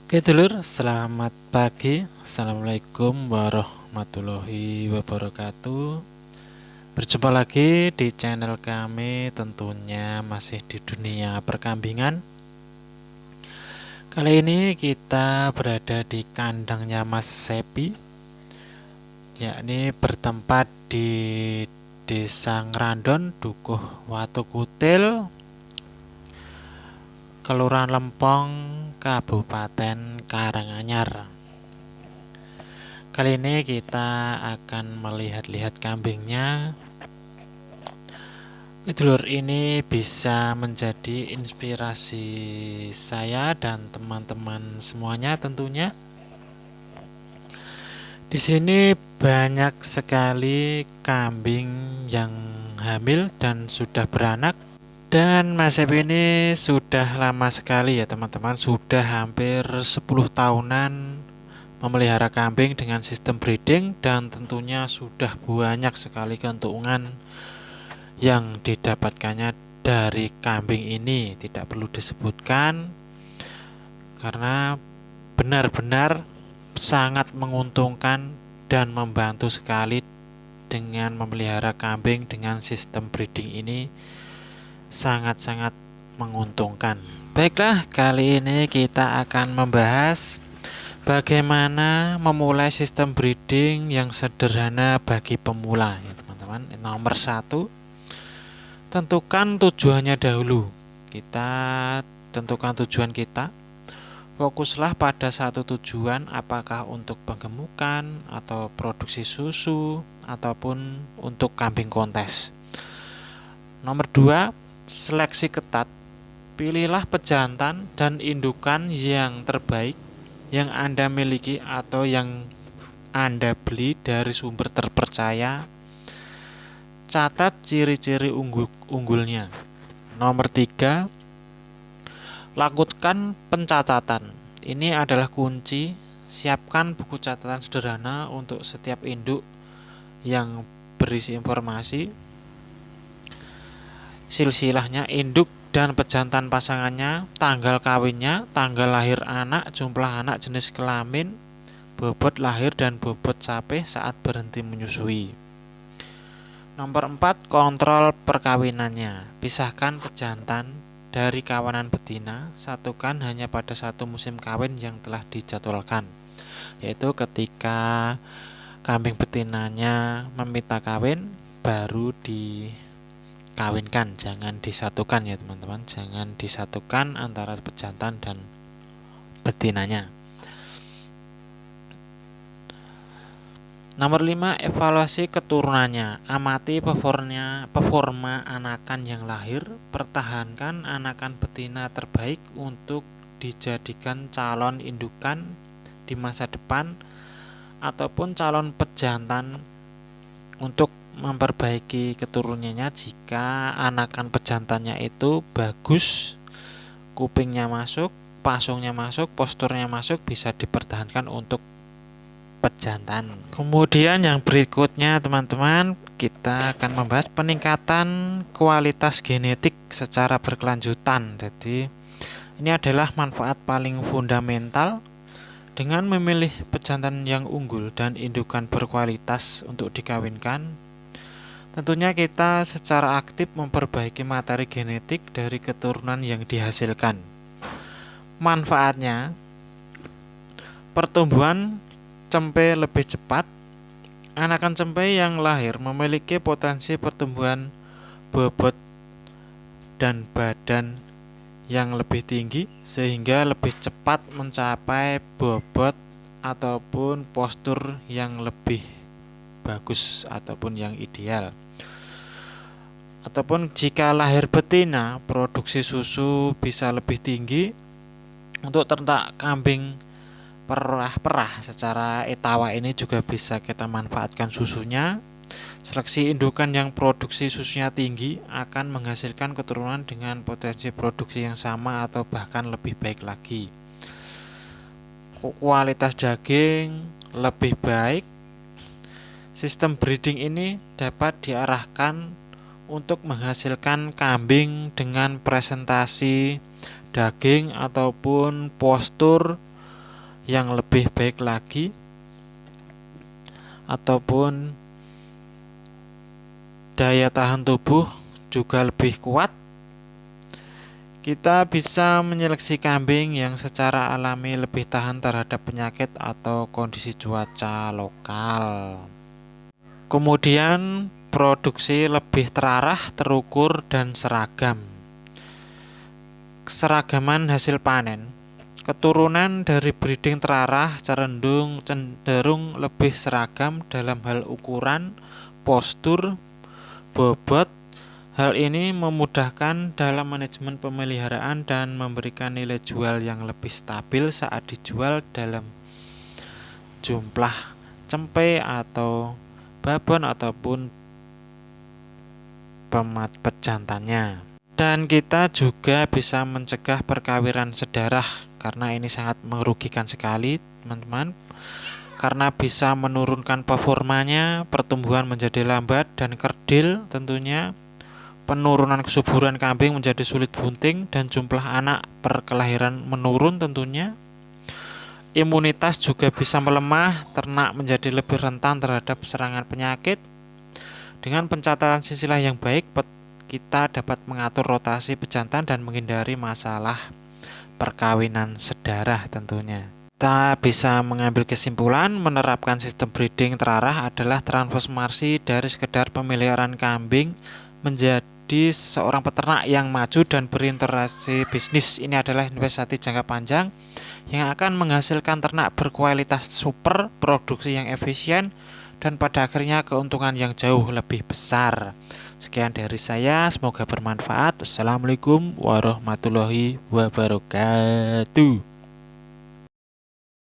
Oke dulur, selamat pagi. Assalamualaikum warahmatullahi wabarakatuh. Berjumpa lagi di channel kami, tentunya masih di dunia perkambingan. Kali ini kita berada di kandangnya Mas Sepi, yakni bertempat di Desa Ngrandon, Dukuh Watukutil, Kelurahan Lempong, Kabupaten Karanganyar. Kali ini kita akan melihat-lihat kambingnya. Dulur, ini bisa menjadi inspirasi saya dan teman-teman semuanya tentunya. Di sini banyak sekali kambing yang hamil dan sudah beranak. Dan Mas Ep ini sudah lama sekali ya teman-teman, sudah hampir 10 tahunan memelihara kambing dengan sistem breeding, dan tentunya sudah banyak sekali keuntungan yang didapatkannya dari kambing ini. Tidak perlu disebutkan karena benar-benar sangat menguntungkan dan membantu sekali dengan memelihara kambing dengan sistem breeding ini, sangat-sangat menguntungkan. Baiklah, kali ini kita akan membahas bagaimana memulai sistem breeding yang sederhana bagi pemula ya teman-teman. Nomor satu, tentukan tujuannya dahulu. Kita tentukan tujuan kita. Fokuslah pada satu tujuan, apakah untuk penggemukan atau produksi susu ataupun untuk kambing kontes. Nomor dua, seleksi ketat. Pilihlah pejantan dan indukan yang terbaik yang Anda miliki atau yang Anda beli dari sumber terpercaya. Catat ciri-ciri unggulnya. Nomor 3, lakukan pencatatan. Ini adalah kunci. Siapkan buku catatan sederhana untuk setiap induk yang berisi informasi, silsilahnya, induk dan pejantan pasangannya, tanggal kawinnya, tanggal lahir anak, jumlah anak, jenis kelamin, bobot lahir dan bobot sapi saat berhenti menyusui. Nomor 4, kontrol perkawinannya. Pisahkan pejantan dari kawanan betina, satukan hanya pada satu musim kawin yang telah dijadwalkan, yaitu ketika kambing betinanya meminta kawin baru dikawinkan, jangan disatukan ya teman-teman, jangan disatukan antara pejantan dan betinanya. Nomor 5, evaluasi keturunannya. Amati performa anakan yang lahir. Pertahankan anakan betina terbaik untuk dijadikan calon indukan di masa depan ataupun calon pejantan untuk memperbaiki keturunannya. Jika anakan pejantannya itu bagus, kupingnya masuk, pasungnya masuk, posturnya masuk, bisa dipertahankan untuk pejantan. Kemudian yang berikutnya teman-teman, kita akan membahas peningkatan kualitas genetik secara berkelanjutan. Jadi ini adalah manfaat paling fundamental dengan memilih pejantan yang unggul dan indukan berkualitas untuk dikawinkan. Tentunya kita secara aktif memperbaiki materi genetik dari keturunan yang dihasilkan. Manfaatnya, pertumbuhan cempe lebih cepat. Anakan cempe yang lahir memiliki potensi pertumbuhan bobot dan badan yang lebih tinggi sehingga lebih cepat mencapai bobot ataupun postur yang lebih bagus ataupun yang ideal. Ataupun jika lahir betina, produksi susu bisa lebih tinggi. Untuk ternak kambing perah-perah secara etawa ini juga bisa kita manfaatkan susunya. Seleksi indukan yang produksi susunya tinggi akan menghasilkan keturunan dengan potensi produksi yang sama atau bahkan lebih baik lagi. Kualitas daging lebih baik. Sistem breeding ini dapat diarahkan untuk menghasilkan kambing dengan presentasi daging ataupun postur yang lebih baik lagi ataupun daya tahan tubuh juga lebih kuat, kita bisa menyeleksi kambing yang secara alami lebih tahan terhadap penyakit atau kondisi cuaca lokal. Kemudian produksi lebih terarah, terukur, dan seragam. Keseragaman hasil panen. Keturunan dari breeding terarah cenderung lebih seragam dalam hal ukuran, postur, bobot. Hal ini memudahkan dalam manajemen pemeliharaan dan memberikan nilai jual yang lebih stabil saat dijual dalam jumlah cempe atau babon ataupun pejantannya. Dan kita juga bisa mencegah perkawinan sedarah karena ini sangat merugikan sekali, teman-teman. Karena bisa menurunkan performanya, pertumbuhan menjadi lambat dan kerdil tentunya. Penurunan kesuburan kambing menjadi sulit bunting dan jumlah anak per kelahiran menurun tentunya. Imunitas juga bisa melemah, ternak menjadi lebih rentan terhadap serangan penyakit. Dengan pencatatan silsilah yang baik, kita dapat mengatur rotasi pejantan dan menghindari masalah perkawinan sedarah tentunya. Kita bisa mengambil kesimpulan menerapkan sistem breeding terarah adalah transformasi dari sekedar pemeliharaan kambing menjadi seorang peternak yang maju dan berinteraksi bisnis. Ini adalah investasi jangka panjang yang akan menghasilkan ternak berkualitas super, produksi yang efisien, dan pada akhirnya keuntungan yang jauh lebih besar. Sekian dari saya, semoga bermanfaat. Assalamualaikum warahmatullahi wabarakatuh.